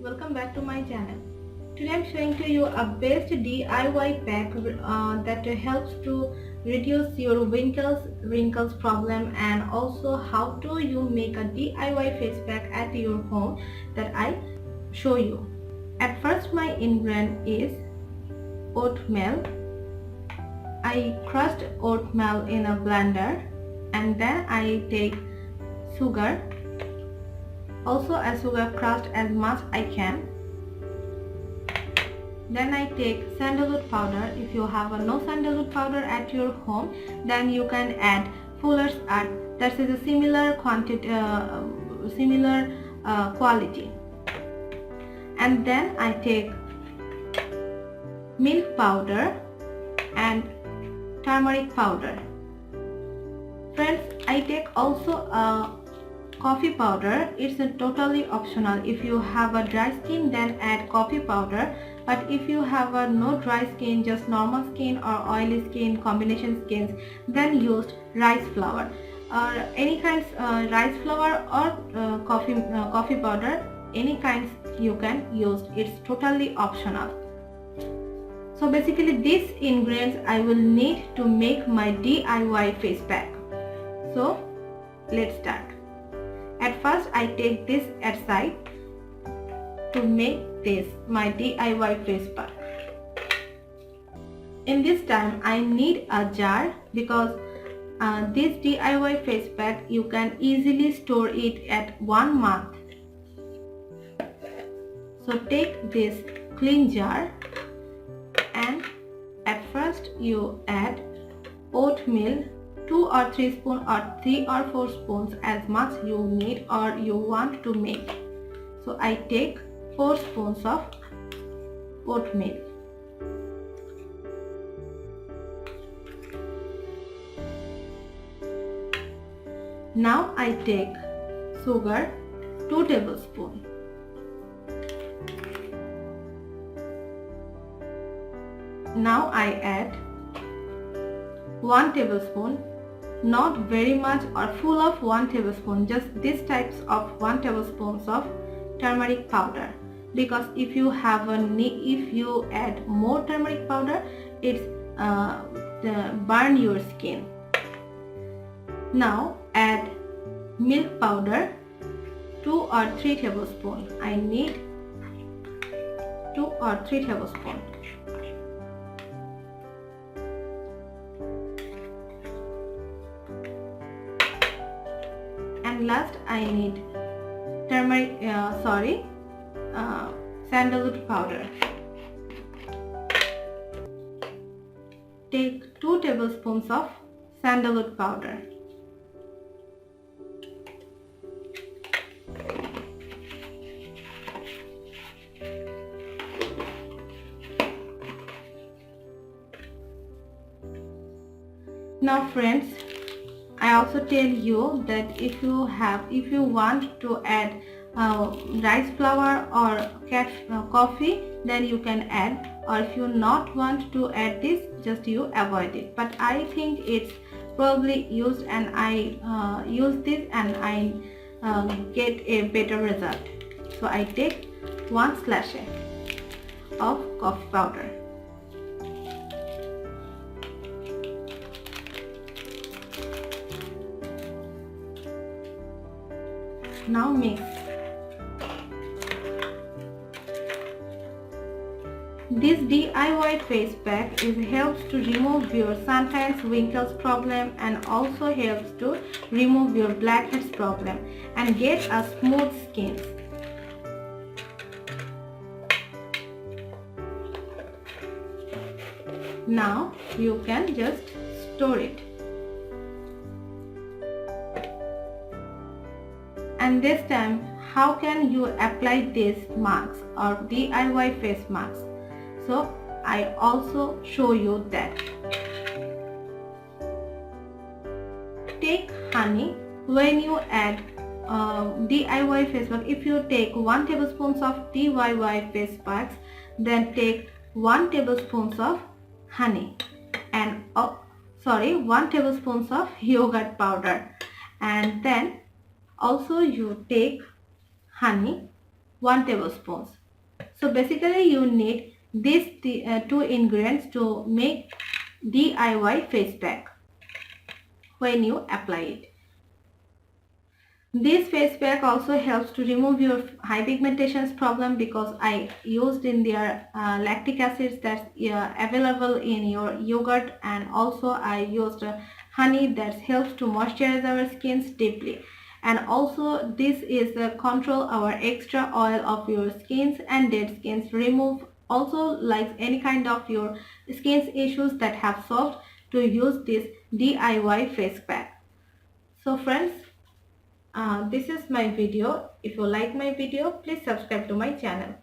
welcome back to my channel. Today I'm showing to you a best DIY pack that helps to reduce your wrinkles problem, and also how to you make a DIY face pack at your home that I show you. At first, my ingredient is oatmeal. I crushed oatmeal in a blender, and then I take sugar. Also a sugar crushed as much I can. Then I take sandalwood powder. If you have no sandalwood powder at your home, then you can add fuller's earth. That is a similar quantity, quality. And then I take milk powder and turmeric powder. Friends, I take also a coffee powder. It's totally optional. If you have a dry skin, then add coffee powder. But if you have a no dry skin, just normal skin or oily skin, combination skins, then use rice flour or any kinds rice flour or coffee powder. Any kinds you can use. It's totally optional. So basically, these ingredients I will need to make my DIY face pack. So let's start. At first, I take this aside to make this my DIY face pack. In this time, I need a jar because this DIY face pack you can easily store it at 1 month. So take this clean jar, and at first you add oatmeal 2 or 3 spoons or 3 or 4 spoons, as much you need or you want to make. So I take 4 spoons of oatmeal. Now I take sugar 2 tablespoons. Now I add 1 tablespoon, not very much or full of 1 tablespoon, just this types of 1 tablespoons of turmeric powder, because if you add more turmeric powder, it's burn your skin. Now add milk powder 2 or 3 tablespoons. I need 2 or 3 tablespoons. And last I need sandalwood powder. Take 2 tablespoons of sandalwood powder. Now friends, I also tell you that if you want to add rice flour or coffee, then you can add, or if you not want to add this, just you avoid it. But I think it's probably used, and I use this and I get a better result. So I take 1 sachet of coffee powder. Now mix. This DIY face pack helps to remove your suntans, wrinkles problem, and also helps to remove your blackheads problem and get a smooth skin. Now you can just store it. And this time, how can you apply these masks or DIY face masks? So I also show you that. Take honey. When you add DIY face pack, if you take 1 tablespoon of DIY face packs, then take 1 tablespoon of honey and 1 tablespoon of yogurt powder, and then also you take honey 1 tablespoon. So basically you need these two ingredients to make DIY face pack when you apply it. This face pack also helps to remove your high pigmentation problem because I used in their lactic acids that's available in your yogurt, and also I used honey that helps to moisturize our skins deeply, and also this is control our extra oil of your skins and dead skins, remove also like any kind of your skin's issues that have solved to use this DIY face pack. So friends, this is my video. If you like my video, please subscribe to my channel.